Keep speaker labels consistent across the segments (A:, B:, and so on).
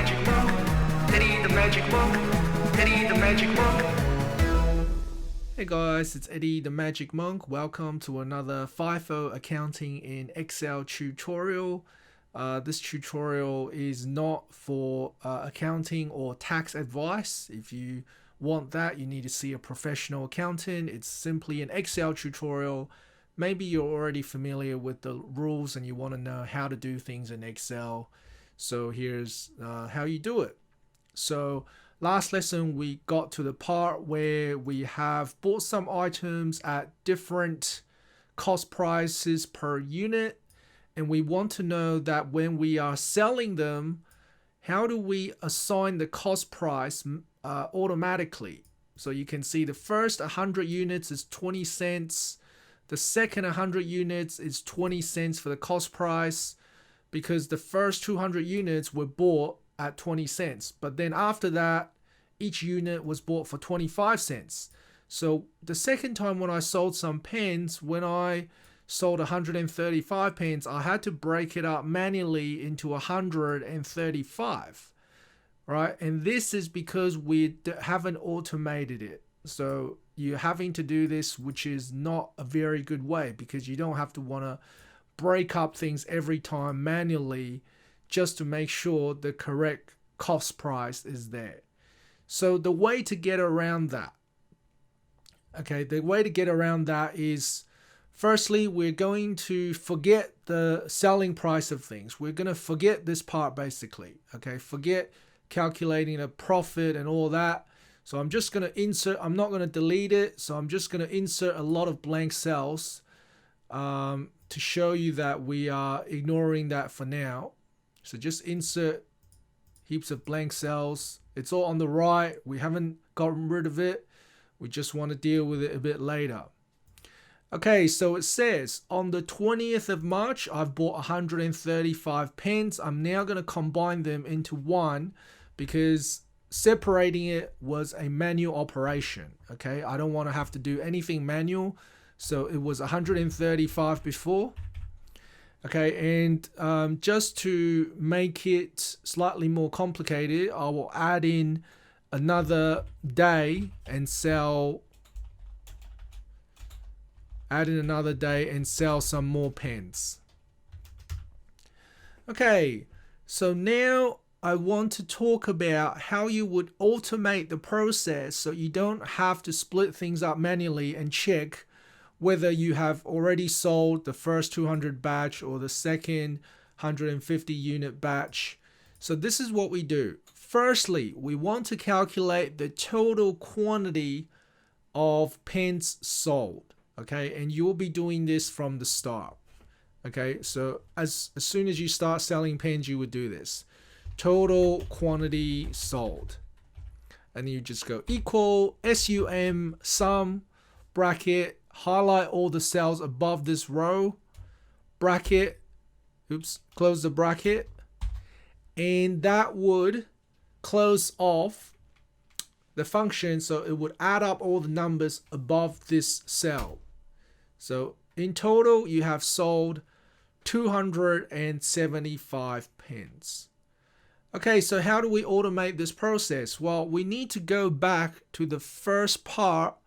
A: magic monk, Eddie the magic monk, Eddie the magic monk.
B: Hey guys, it's Eddie the Magic Monk. Welcome to another FIFO Accounting in Excel tutorial. This tutorial is not for accounting or tax advice. If you want that, you need to see a professional accountant. It's simply an Excel tutorial. Maybe you're already familiar with the rules and you want to know how to do things in Excel. So here's how you do it. So last lesson we got to the part where we have bought some items at different cost prices per unit, and we want to know that when we are selling them, how do we assign the cost price automatically. So you can see the first 100 units is 20 cents. The second 100 units is 20 cents for the cost price because the first 200 units were bought at 20 cents. But then after that, each unit was bought for 25 cents. So the second time when I sold some pens, when I sold 135 pens, I had to break it up manually into 135. Right? And this is because we haven't automated it. So you're having to do this, which is not a very good way because you don't have to want to break up things every time manually just to make sure the correct cost price is there. So the way to get around that, is firstly, we're going to forget the selling price of things. We're going to forget this part basically. Okay, forget calculating a profit and all that. So I'm just going to insert, I'm not going to delete it. So I'm just going to insert a lot of blank cells to show you that we are ignoring that for now. So just insert heaps of blank cells. It's all on the right. We haven't gotten rid of it. We just want to deal with it a bit later. Okay, so it says on the 20th of March, I've bought 135 pens. I'm now going to combine them into one because separating it was a manual operation. Okay, I don't want to have to do anything manual. So it was 135 before. Okay, and just to make it slightly more complicated, I will add in another day and sell some more pens. Okay, so now I want to talk about how you would automate the process so you don't have to split things up manually and check whether you have already sold the first 200 batch or the second 150 unit batch. So this is what we do. Firstly, we want to calculate the total quantity of pens sold. Okay, and you'll be doing this from the start. Okay, so as soon as you start selling pens, you would do this. Total quantity sold. And you just go equal SUM sum bracket, highlight all the cells above this row, bracket, close the bracket, and that would close off the function, so it would add up all the numbers above this cell. So in total, you have sold 275 pens. Okay, so how do we automate this process? Well, we need to go back to the first part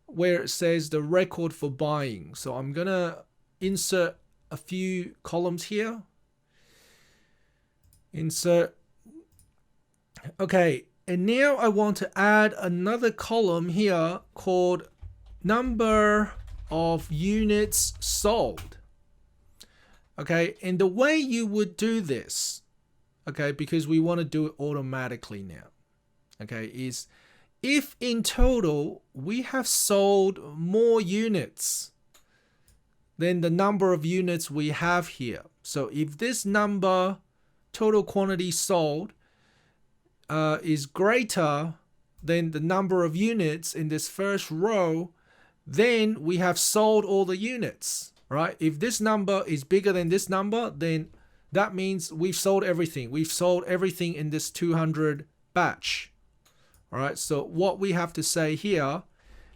B: where it says the record for buying. So I'm going to insert a few columns here. Insert. Okay, and now I want to add another column here called number of units sold. Okay, and the way you would do this, okay, because we want to do it automatically now, okay, is if in total we have sold more units than the number of units we have here. So if this number, total quantity sold, is greater than the number of units in this first row, then we have sold all the units, right? If this number is bigger than this number, then that means we've sold everything. We've sold everything in this 200 batch. All right, so what we have to say here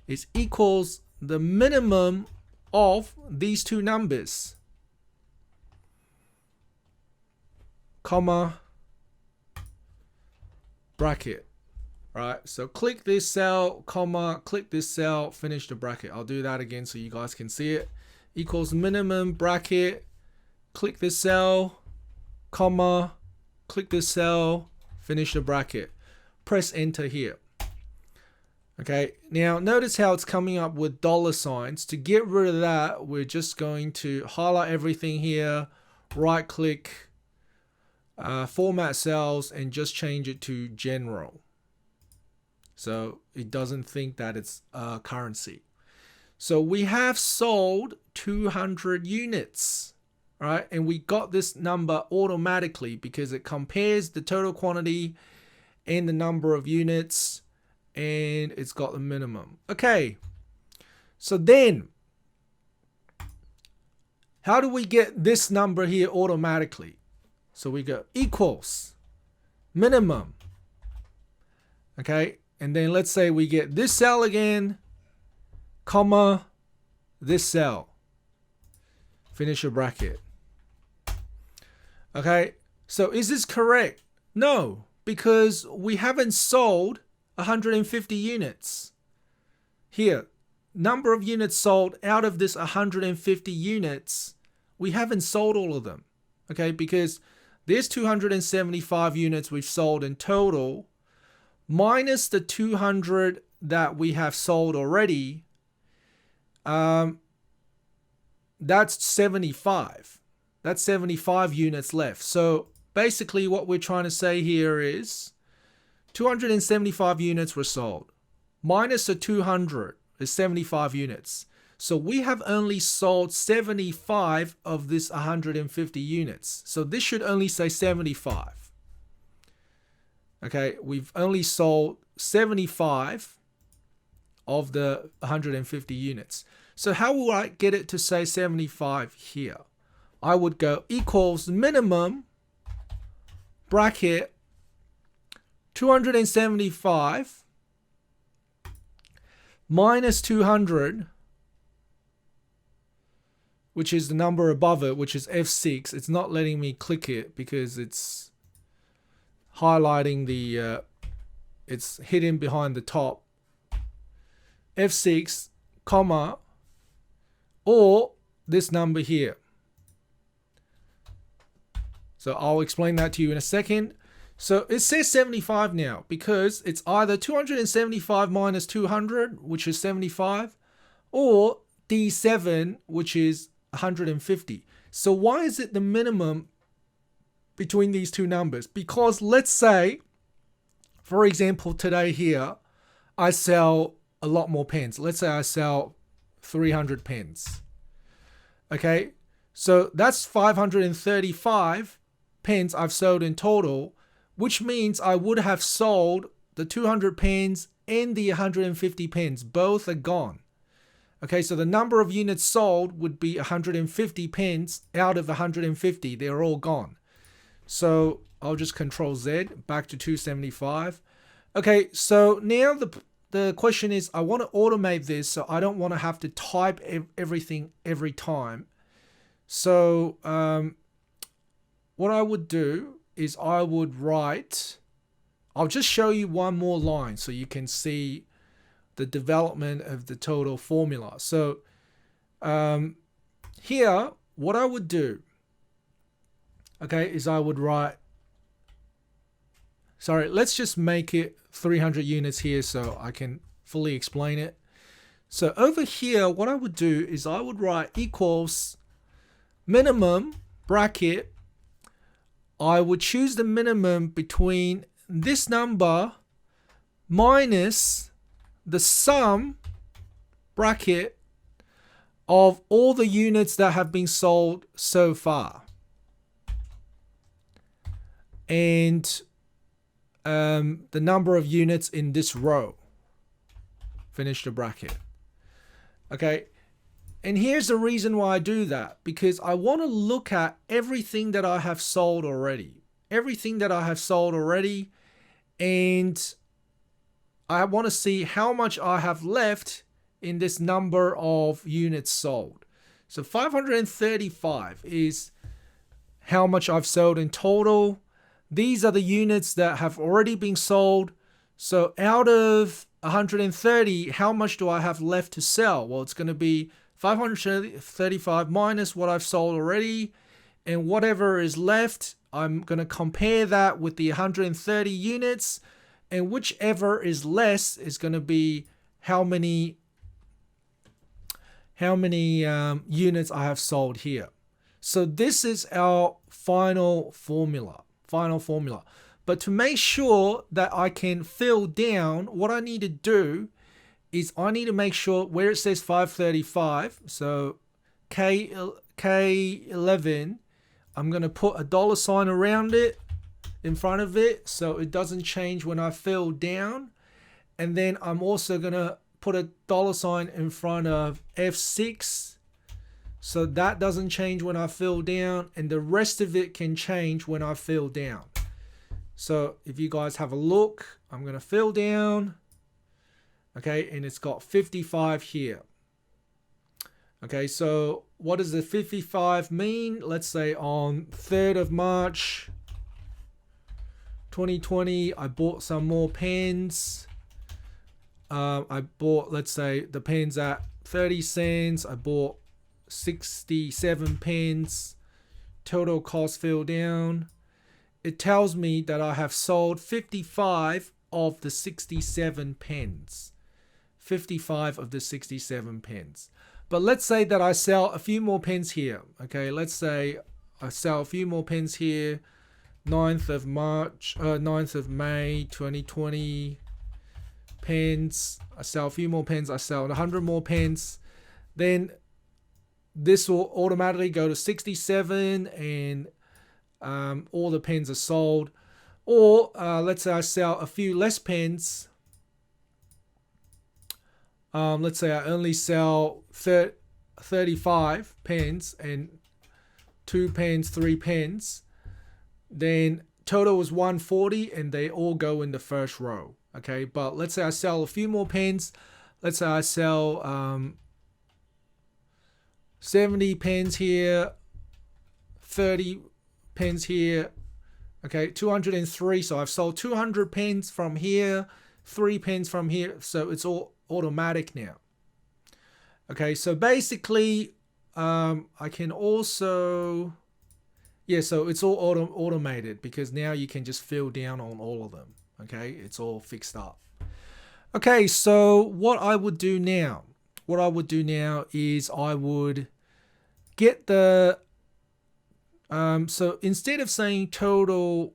B: is equals the minimum of these two numbers, comma, bracket. Right, so click this cell, comma, click this cell, finish the bracket. I'll do that again so you guys can see it. Equals minimum bracket, click this cell, comma, click this cell, finish the bracket. Press enter here. Okay, now notice how it's coming up with dollar signs. To get rid of that, we're just going to highlight everything here, right click, format cells, and just change it to general. So it doesn't think that it's currency. So we have sold 200 units, right? And we got this number automatically because it compares the total quantity and the number of units, and it's got the minimum. Okay, so then how do we get this number here automatically? So we go equals minimum. Okay, and then let's say we get this cell again, comma, this cell. Finish your bracket. Okay, so is this correct? No, because we haven't sold 150 units. Here, number of units sold out of this 150 units, we haven't sold all of them. Okay, because there's 275 units we've sold in total, minus the 200 that we have sold already, that's 75. That's 75 units left. So basically what we're trying to say here is 275 units were sold. Minus the 200 is 75 units. So we have only sold 75 of this 150 units. So this should only say 75. Okay, we've only sold 75 of the 150 units. So how will I get it to say 75 here? I would go equals minimum bracket 275 minus 200, which is the number above it, which is F6. It's not letting me click it because it's highlighting the, it's hidden behind the top. F6, comma, or this number here. So I'll explain that to you in a second. So it says 75 now because it's either 275 minus 200, which is 75, or D7, which is 150. So why is it the minimum between these two numbers? Because let's say, for example, today here, I sell a lot more pens. Let's say I sell 300 pens. Okay, so that's 535 pens I've sold in total, which means I would have sold the 200 pens and the 150 pens. Both are gone. Okay, so the number of units sold would be 150 pens out of 150. They're all gone. So I'll just Control Z back to 275. Okay, so now the question is, I want to automate this so I don't want to have to type everything every time. So what I would do is I would write, I'll just show you one more line so you can see the development of the total formula. So here, what I would do, okay, is I would write, sorry, let's just make it 300 units here so I can fully explain it. So over here, what I would do is I would write equals minimum bracket. I would choose the minimum between this number minus the sum bracket of all the units that have been sold so far. And the number of units in this row. Finish the bracket. Okay. And here's the reason why I do that. Because I want to look at everything that I have sold already. Everything that I have sold already. And I want to see how much I have left in this number of units sold. So 535 is how much I've sold in total. these are the units that have already been sold. So out of 130, how much do I have left to sell? Well, it's going to be 535 minus what I've sold already, and whatever is left, I'm going to compare that with the 130 units, and whichever is less is going to be how many units I have sold here. So this is our final formula. But to make sure that I can fill down, what I need to do is I need to make sure where it says 535, so K11, I'm going to put a dollar sign around it in front of it so it doesn't change when I fill down. And then I'm also going to put a dollar sign in front of F6 so that doesn't change when I fill down, and the rest of it can change when I fill down. So if you guys have a look, I'm going to fill down. Okay, and it's got 55 here. Okay, so what does the 55 mean? Let's say on 3rd of March 2020, I bought some more pens. I bought, let's say, the pens at 30 cents. I bought 67 pens. Total cost fill down. It tells me that I have sold 55 of the 67 pens. 55 of the 67 pens. But let's say that I sell a few more pens here. Okay, let's say I sell a few more pens here. 9th of May 2020 pens. I sell a few more pens. I sell 100 more pens. Then this will automatically go to 67 and all the pens are sold. Or let's say I sell a few less pens. Let's say I only sell 35 pens and 2 pens, 3 pens. Then total is 140 and they all go in the first row. Okay, but let's say I sell a few more pens. Let's say I sell 70 pens here, 30 pens here. Okay, 203. So I've sold 200 pens from here, 3 pens from here. So it's all automatic now. Okay, so basically I can also, so it's all automated because now you can just fill down on all of them. Okay, it's all fixed up. Okay, so what I would do now is I would get the so instead of saying total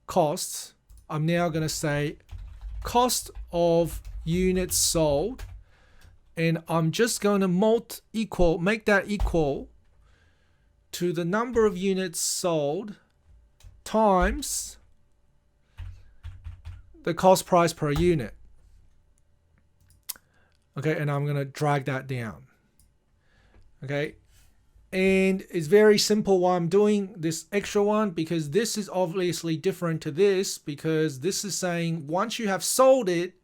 B: costs, I'm now going to say cost of units sold, and I'm just going to make that equal to the number of units sold times the cost price per unit. Okay, and I'm going to drag that down. Okay, and it's very simple why I'm doing this extra one, because this is obviously different to this, because this is saying once you have sold it,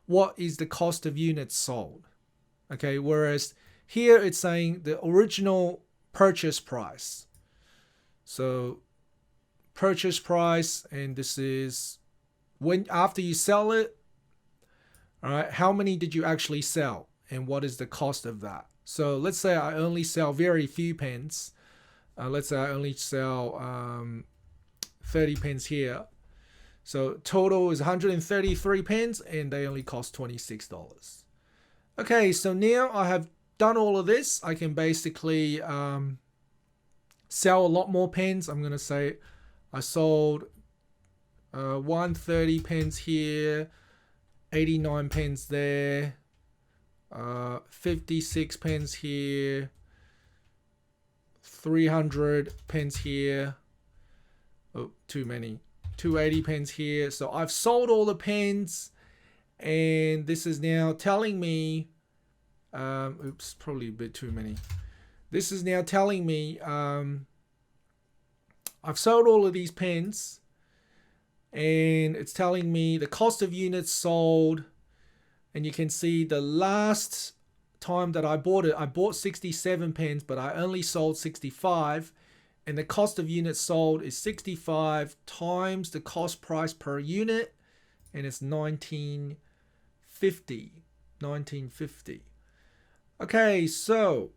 B: what is the cost of units sold? Okay, whereas here it's saying the original purchase price. So purchase price, and this is when after you sell it, all right, how many did you actually sell and what is the cost of that? So let's say I only sell very few pens. Let's say I only sell 30 pens here. So total is 133 pens and they only cost $26. Okay, so now I have done all of this. I can basically sell a lot more pens. I'm going to say I sold 130 pens here, 89 pens there, 56 pens here, 300 pens here. Oh, too many. 280 pens here. So I've sold all the pens, and this is now telling me, oops, probably a bit too many. This is now telling me I've sold all of these pens, and it's telling me the cost of units sold, and you can see the last time that I bought it, I bought 67 pence, but I only sold 65. And the cost of units sold is 65 times the cost price per unit. And it's 1950. 1950. Okay, so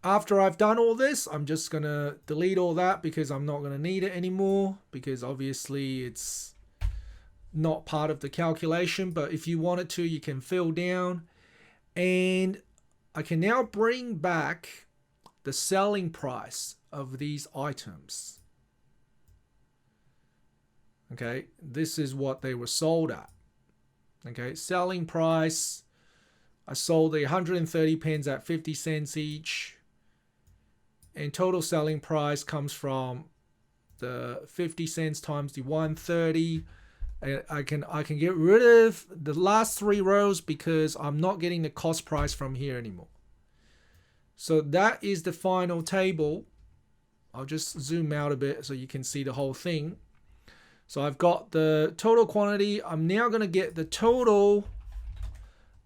B: after I've done all this, I'm just going to delete all that because I'm not going to need it anymore, because obviously it's not part of the calculation. But if you wanted to, you can fill down. And I can now bring back the selling price of these items. Okay, this is what they were sold at. Okay, selling price, I sold the 130 pens at 50 cents each. And total selling price comes from the 50 cents times the 130. I can get rid of the last 3 rows because I'm not getting the cost price from here anymore. So that is the final table. I'll just zoom out a bit so you can see the whole thing. So I've got the total quantity. I'm now going to get the total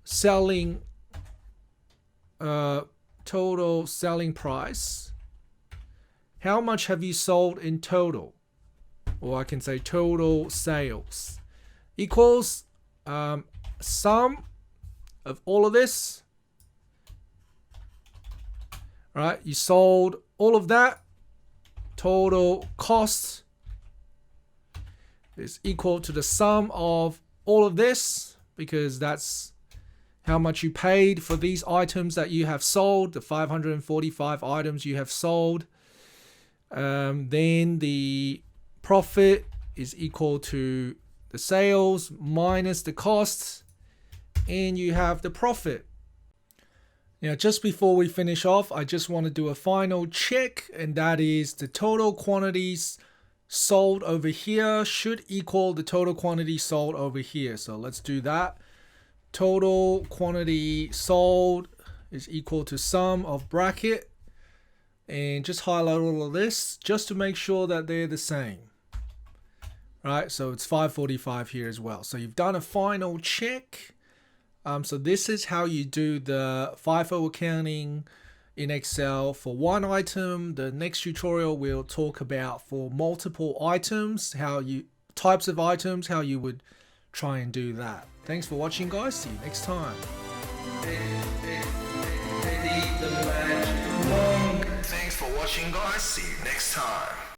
B: selling price. How much have you sold in total? Or I can say total sales equals sum of all of this. All right, you sold all of that. Total cost is equal to the sum of all of this, because that's how much you paid for these items that you have sold, the 545 items you have sold. Then the profit is equal to the sales minus the costs, and you have the profit. Now, just before we finish off, I just want to do a final check, and that is the total quantities sold over here should equal the total quantity sold over here. So let's do that. Total quantity sold is equal to sum of bracket, and just highlight all of this just to make sure that they're the same. Right, so it's 545 here as well. So you've done a final check. So this is how you do the FIFO accounting in Excel for one item. The next tutorial we'll talk about for multiple items, types of items, how you would try and do that. Thanks for watching, guys. See you next time.
A: Thanks for watching, guys. See you next time.